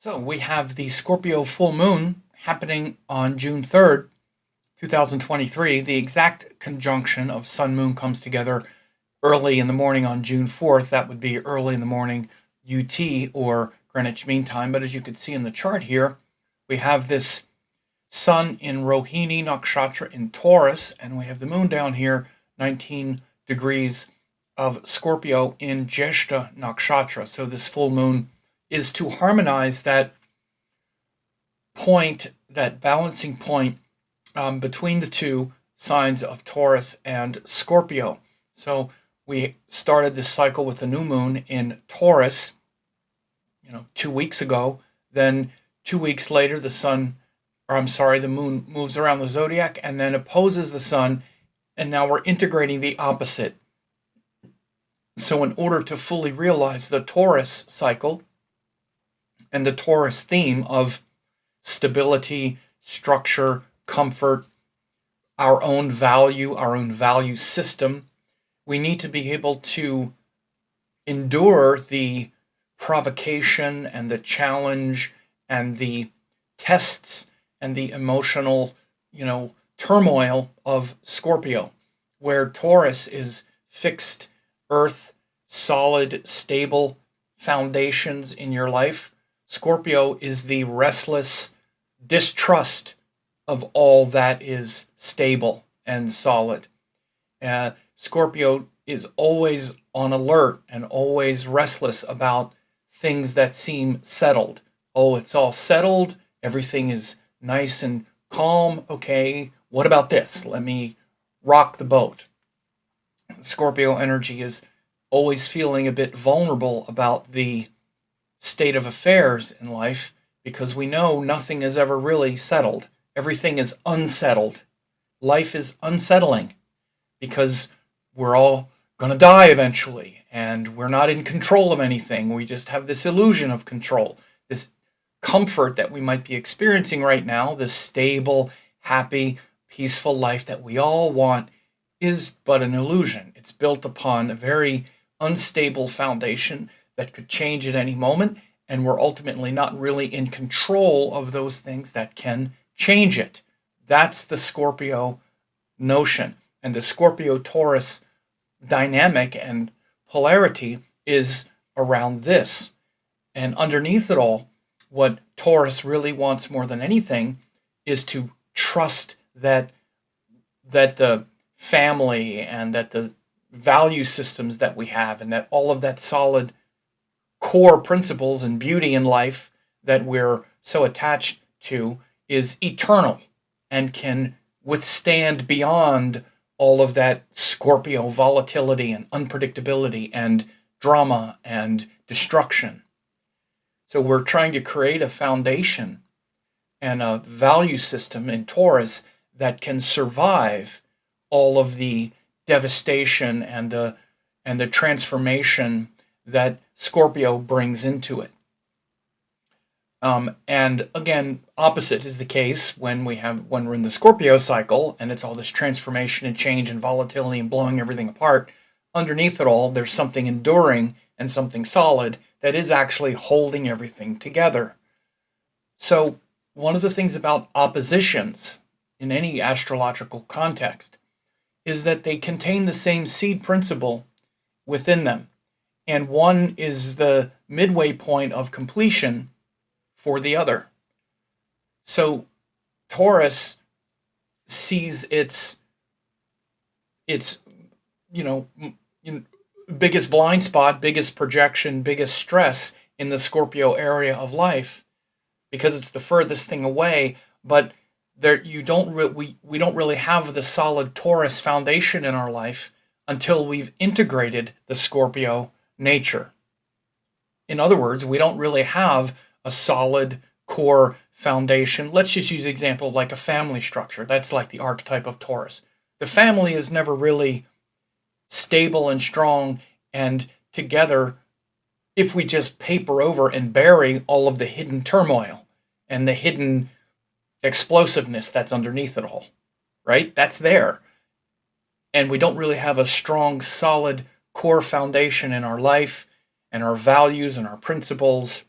So we have the Scorpio full moon happening on June 3rd, 2023. The exact conjunction of sun moon comes together early in the morning on June 4th. That would be early in the morning UT or Greenwich Mean Time. But as you can see in the chart here, we have this sun in Rohini Nakshatra in Taurus, and we have the moon down here, 19 degrees of Scorpio in Jyeshta Nakshatra. So this full moon is to harmonize that point, that balancing point between the two signs of Taurus and Scorpio. So we started this cycle with the new moon in Taurus, 2 weeks ago. Then 2 weeks later, the moon moves around the Zodiac and then opposes the sun. And now we're integrating the opposite. So in order to fully realize the Taurus cycle and the Taurus theme of stability, structure, comfort, our own value system, we need to be able to endure the provocation and the challenge and the tests and the emotional, turmoil of Scorpio, where Taurus is fixed earth, solid, stable foundations in your life. Scorpio is the restless distrust of all that is stable and solid. Scorpio is always on alert and always restless about things that seem settled. Oh, it's all settled. Everything is nice and calm. Okay, what about this? Let me rock the boat. Scorpio energy is always feeling a bit vulnerable about the state of affairs in life because we know nothing is ever really settled. Everything is unsettled. Life is unsettling because we're all going to die eventually and we're not in control of anything. We just have this illusion of control, this comfort that we might be experiencing right now, this stable, happy, peaceful life that we all want is but an illusion. It's built upon a very unstable foundation that could change at any moment, and we're ultimately not really in control of those things that can change it. That's the Scorpio notion. And the Scorpio-Taurus dynamic and polarity is around this. And underneath it all, what Taurus really wants more than anything is to trust that the family and that the value systems that we have and that all of that solid core principles and beauty in life that we're so attached to is eternal and can withstand beyond all of that Scorpio volatility and unpredictability and drama and destruction. So we're trying to create a foundation and a value system in Taurus that can survive all of the devastation and the transformation that Scorpio brings into it. And again, opposite is the case when we're in the Scorpio cycle and it's all this transformation and change and volatility and blowing everything apart. Underneath it all, there's something enduring and something solid that is actually holding everything together. So one of the things about oppositions in any astrological context is that they contain the same seed principle within them. And one is the midway point of completion for the other. So Taurus sees its biggest blind spot, biggest projection, biggest stress in the Scorpio area of life because it's the furthest thing away, but we don't really have the solid Taurus foundation in our life until we've integrated the Scorpio nature. In other words, we don't really have a solid core foundation. Let's just use the example of like a family structure. That's like the archetype of Taurus. The family is never really stable and strong and together if we just paper over and bury all of the hidden turmoil and the hidden explosiveness that's underneath it all, right? That's there. And we don't really have a strong, solid core foundation in our life and our values and our principles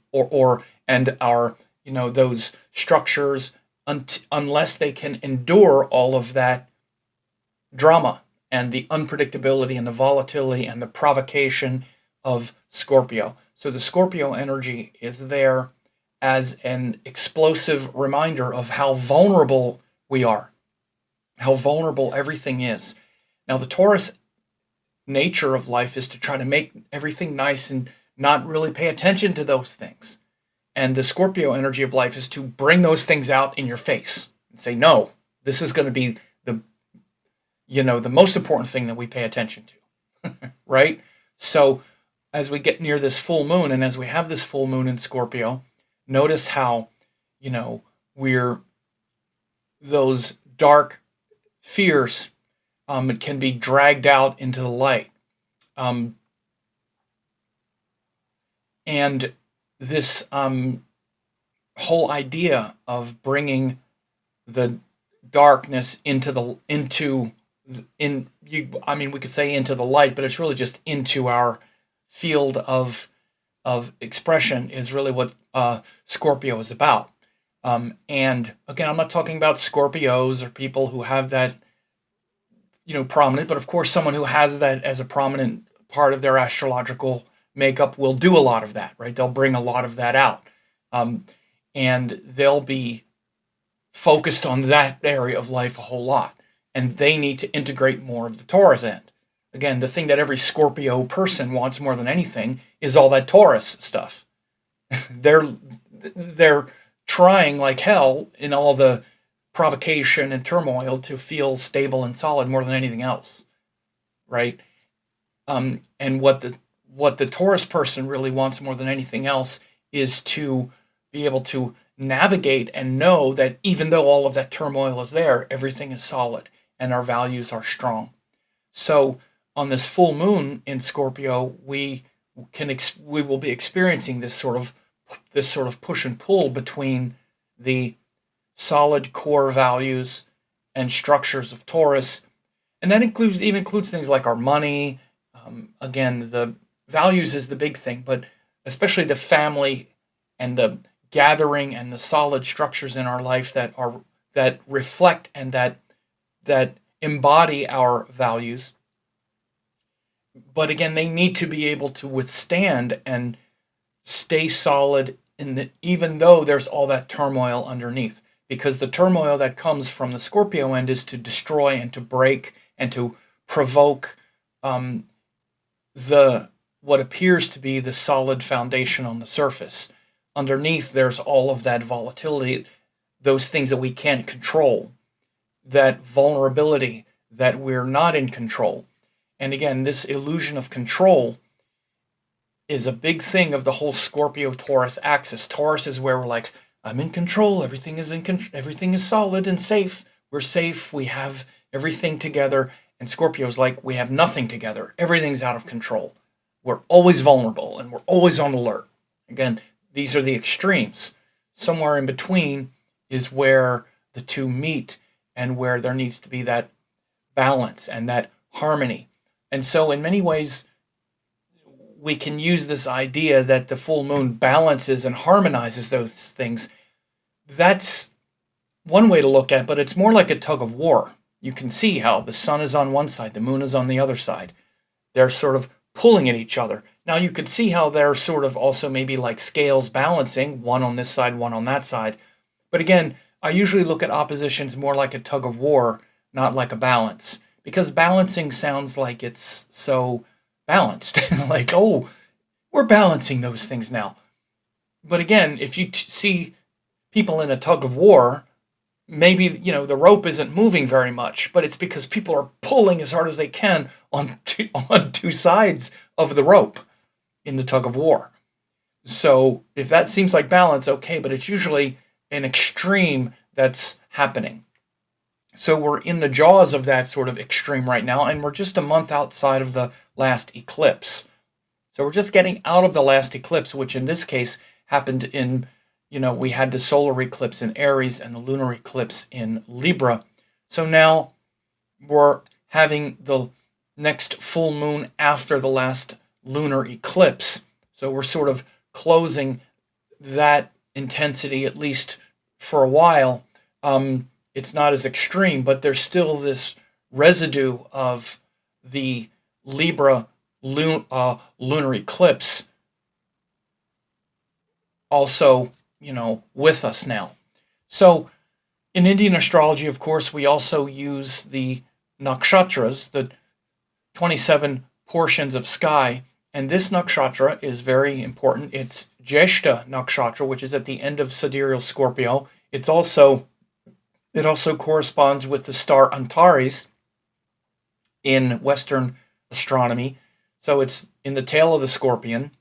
and our, those structures, unless they can endure all of that drama and the unpredictability and the volatility and the provocation of Scorpio. So the Scorpio energy is there as an explosive reminder of how vulnerable we are, how vulnerable everything is. Now, the Taurus nature of life is to try to make everything nice and not really pay attention to those things. And the Scorpio energy of life is to bring those things out in your face and say, no, this is going to be the most important thing that we pay attention to, right? So as we get near this full moon, and as we have this full moon in Scorpio, notice how, we're those dark fears can be dragged out into the light. And this whole idea of bringing the darkness we could say into the light, but it's really just into our field of expression is really what Scorpio is about. And again, I'm not talking about Scorpios or people who have that, prominent, but of course someone who has that as a prominent part of their astrological makeup will do a lot of that, right? They'll bring a lot of that out. And they'll be focused on that area of life a whole lot. And they need to integrate more of the Taurus end. Again, the thing that every Scorpio person wants more than anything is all that Taurus stuff. They're trying like hell in all the provocation and turmoil to feel stable and solid more than anything else, right? And what the Taurus person really wants more than anything else is to be able to navigate and know that even though all of that turmoil is there, everything is solid and our values are strong. So on this full moon in Scorpio, we will be experiencing this sort of push and pull between the solid core values and structures of Taurus, and that includes things like our money. Again, the values is the big thing, but especially the family and the gathering and the solid structures in our life that reflect and that embody our values. But again, they need to be able to withstand and stay solid even though there's all that turmoil underneath. Because the turmoil that comes from the Scorpio end is to destroy and to break and to provoke what appears to be the solid foundation on the surface. Underneath, there's all of that volatility, those things that we can't control, that vulnerability that we're not in control. And again, this illusion of control is a big thing of the whole Scorpio-Taurus axis. Taurus is where we're like, I'm in control, everything is solid and safe. We're safe, we have everything together. And Scorpio's like, we have nothing together. Everything's out of control. We're always vulnerable and we're always on alert. Again, these are the extremes. Somewhere in between is where the two meet and where there needs to be that balance and that harmony. And so in many ways, we can use this idea that the full moon balances and harmonizes those things. That's one way to look at it, but it's more like a tug of war. You can see how the sun is on one side, the moon is on the other side. They're sort of pulling at each other. Now you could see how they're sort of also maybe like scales balancing, one on this side, one on that side. But again, I usually look at oppositions more like a tug of war, not like a balance. Because balancing sounds like it's so balanced. Like, oh, we're balancing those things now. But again, if you see people in a tug of war, maybe, the rope isn't moving very much, but it's because people are pulling as hard as they can on two sides of the rope in the tug of war. So if that seems like balance, okay, but it's usually an extreme that's happening. So we're in the jaws of that sort of extreme right now, and we're just a month outside of the last eclipse. So we're just getting out of the last eclipse, which in this case happened in, we had the solar eclipse in Aries and the lunar eclipse in Libra. So now we're having the next full moon after the last lunar eclipse. So we're sort of closing that intensity, at least for a while. It's not as extreme, but there's still this residue of the Libra lunar eclipse also, with us now. So in Indian astrology, of course, we also use the nakshatras, the 27 portions of sky. And this nakshatra is very important. It's Jyeshta Nakshatra, which is at the end of sidereal Scorpio. It also corresponds with the star Antares in Western astronomy. So it's in the tail of the scorpion.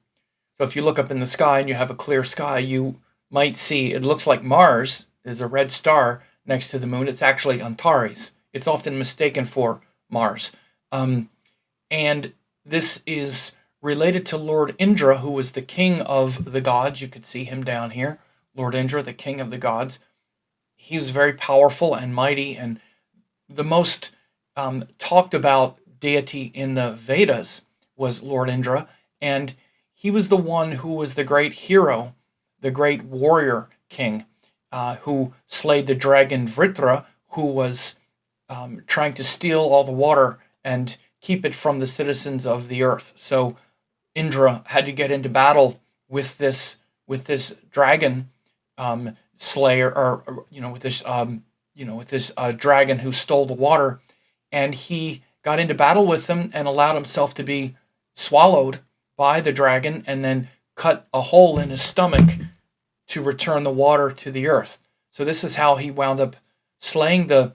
So if you look up in the sky and you have a clear sky, you might see it looks like Mars is a red star next to the moon. It's actually Antares. It's often mistaken for Mars. And this is related to Lord Indra, who was the king of the gods. You could see him down here. Lord Indra, the king of the gods. He was very powerful and mighty, and the most talked about deity in the Vedas was Lord Indra, and he was the one who was the great hero, the great warrior king, who slayed the dragon Vritra, who was trying to steal all the water and keep it from the citizens of the earth. So Indra had to get into battle with this dragon slayer, or with this dragon who stole the water, and he got into battle with him and allowed himself to be swallowed by the dragon, and then cut a hole in his stomach to return the water to the earth. So this is how he wound up slaying the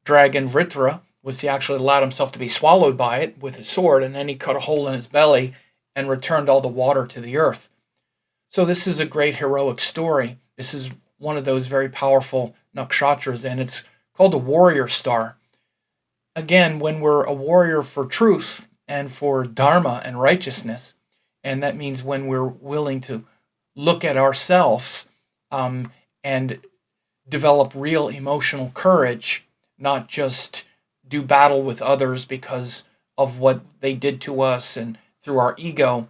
dragon Vritra, was he actually allowed himself to be swallowed by it with his sword, and then he cut a hole in his belly and returned all the water to the earth. So this is a great heroic story. This is one of those very powerful nakshatras, and it's called a warrior star. Again, when we're a warrior for truth and for dharma and righteousness, and that means when we're willing to look at ourselves and develop real emotional courage, not just do battle with others because of what they did to us and through our ego,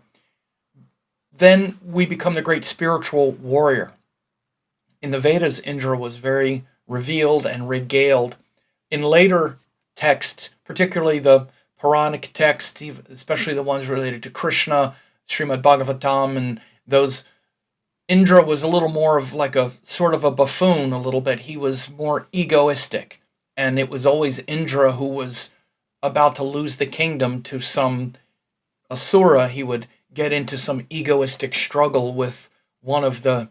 then we become the great spiritual warrior. In the Vedas, Indra was very revealed and regaled. In later texts, particularly the Puranic texts, especially the ones related to Krishna, Srimad Bhagavatam, and those, Indra was a little more of like a sort of a buffoon a little bit. He was more egoistic, and it was always Indra who was about to lose the kingdom to some asura. He would get into some egoistic struggle with one of the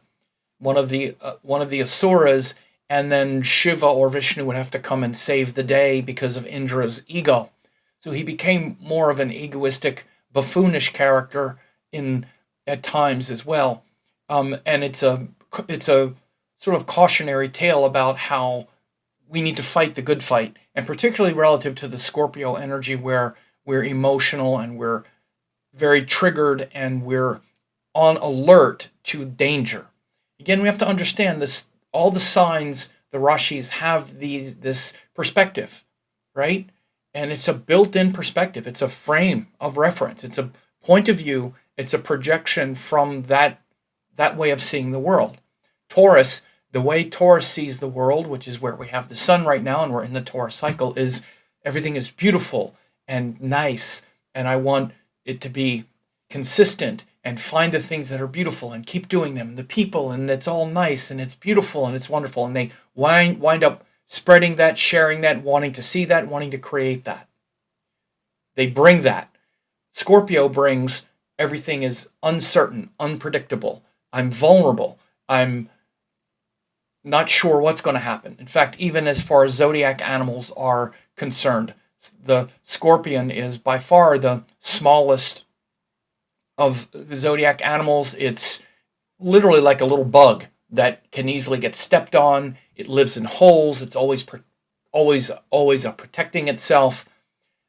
asuras, and then Shiva or Vishnu would have to come and save the day because of Indra's ego. So he became more of an egoistic, buffoonish character at times as well. And it's a sort of cautionary tale about how we need to fight the good fight, and particularly relative to the Scorpio energy, where we're emotional and we're very triggered and we're on alert to danger. Again, we have to understand this. All the signs, the Rashis, have this perspective, right? And it's a built-in perspective. It's a frame of reference. It's a point of view. It's a projection from that way of seeing the world. Taurus, the way Taurus sees the world, which is where we have the sun right now, and we're in the Taurus cycle, is everything is beautiful and nice, and I want it to be consistent and find the things that are beautiful and keep doing them, and the people, and it's all nice and it's beautiful and it's wonderful, and they wind up spreading that, sharing that, wanting to see that, wanting to create that. They bring that. Scorpio brings everything is uncertain, unpredictable. I'm vulnerable. I'm not sure what's going to happen. In fact, even as far as zodiac animals are concerned, the scorpion is by far the smallest of the zodiac animals. It's literally like a little bug that can easily get stepped on. It lives in holes. It's always protecting itself.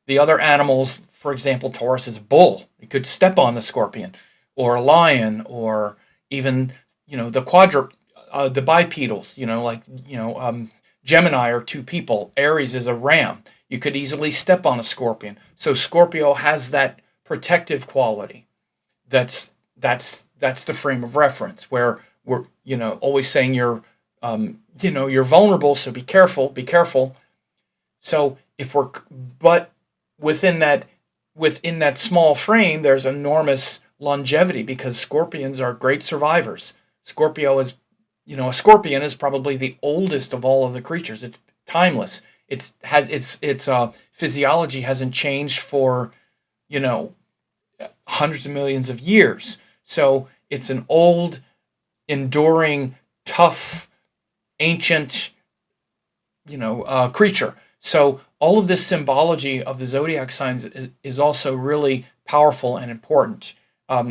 The other animals, for example, Taurus is a bull. It could step on the scorpion, or a lion, or even the bipedals. Gemini are two people. Aries is a ram. You could easily step on a scorpion. So Scorpio has that protective quality. That's the frame of reference, where we're, always saying you're vulnerable, so be careful, be careful. So but within that small frame, there's enormous longevity because scorpions are great survivors. Scorpio is, a scorpion is probably the oldest of all of the creatures. It's timeless. Its physiology hasn't changed for, hundreds of millions of years. So it's an old, enduring, tough, ancient, creature. So all of this symbology of the zodiac signs is also really powerful and important.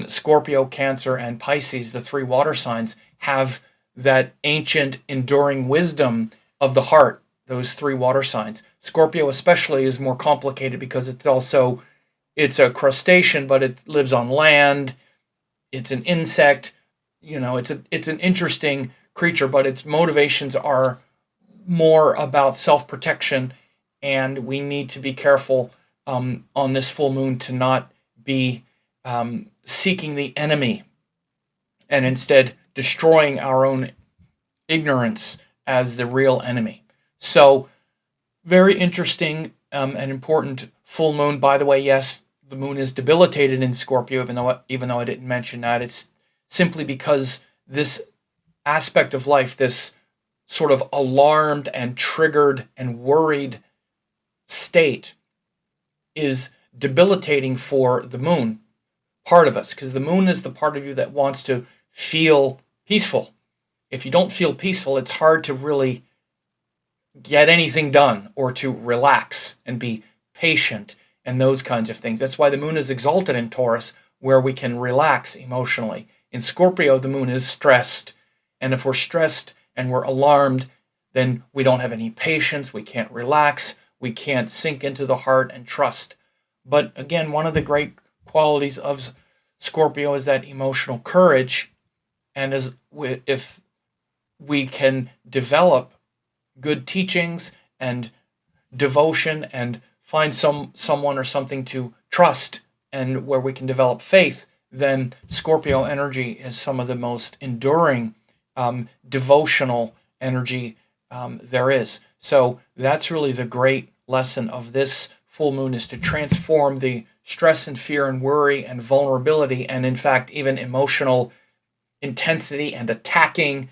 Scorpio, Cancer, and Pisces, the three water signs, have that ancient, enduring wisdom of the heart, those three water signs. Scorpio especially is more complicated because it's a crustacean, but it lives on land. It's an insect. It's an interesting creature, but its motivations are more about self-protection, and we need to be careful on this full moon to not be seeking the enemy and instead destroying our own ignorance as the real enemy. So, very interesting and important full moon. By the way, yes, the moon is debilitated in Scorpio, even though I didn't mention that. It's simply because this aspect of life, this sort of alarmed and triggered and worried state, is debilitating for the moon part of us, because the moon is the part of you that wants to feel peaceful. If you don't feel peaceful, it's hard to really get anything done or to relax and be patient and those kinds of things. That's why the moon is exalted in Taurus, where we can relax emotionally. In Scorpio, the moon is stressed. And if we're stressed and we're alarmed, then we don't have any patience, we can't relax, we can't sink into the heart and trust. But again, one of the great qualities of Scorpio is that emotional courage. And if we can develop good teachings and devotion and find someone or something to trust and where we can develop faith, then Scorpio energy is some of the most enduring devotional energy there is. So that's really the great lesson of this full moon, is to transform the stress and fear and worry and vulnerability and, in fact, even emotional intensity and attacking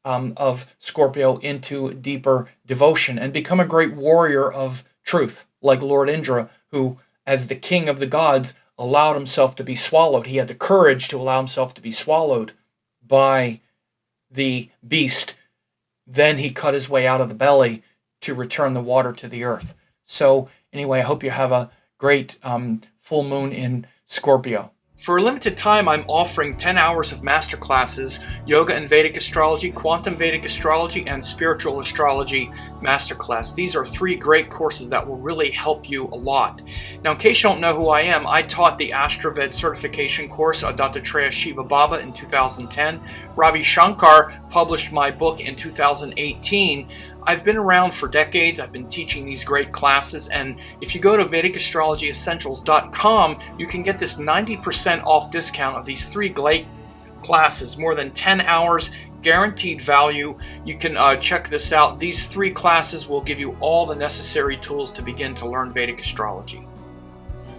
of Scorpio into deeper devotion and become a great warrior of truth, like Lord Indra, who, as the king of the gods, allowed himself to be swallowed. He had the courage to allow himself to be swallowed by the beast. Then he cut his way out of the belly to return the water to the earth. So anyway, I hope you have a great full moon in Scorpio. For a limited time, I'm offering 10 hours of masterclasses, Yoga and Vedic Astrology, Quantum Vedic Astrology, and Spiritual Astrology Masterclass. These are 3 great courses that will really help you a lot. Now, in case you don't know who I am, I taught the AstroVed certification course of Dattatreya Shiva Baba in 2010. Ravi Shankar published my book in 2018. I've been around for decades. I've been teaching these great classes, and if you go to VedicAstrologyEssentials.com, you can get this 90% off discount of these 3 great classes, more than 10 hours, guaranteed value. You can check this out. These 3 classes will give you all the necessary tools to begin to learn Vedic astrology.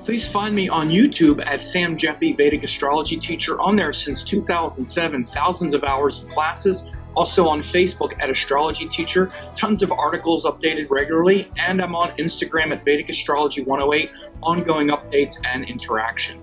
Please find me on YouTube at Sam Jeppy, Vedic Astrology Teacher. On there since 2007, thousands of hours of classes. Also on Facebook at Astrology Teacher, tons of articles updated regularly, and I'm on Instagram at Vedic Astrology 108, ongoing updates and interaction.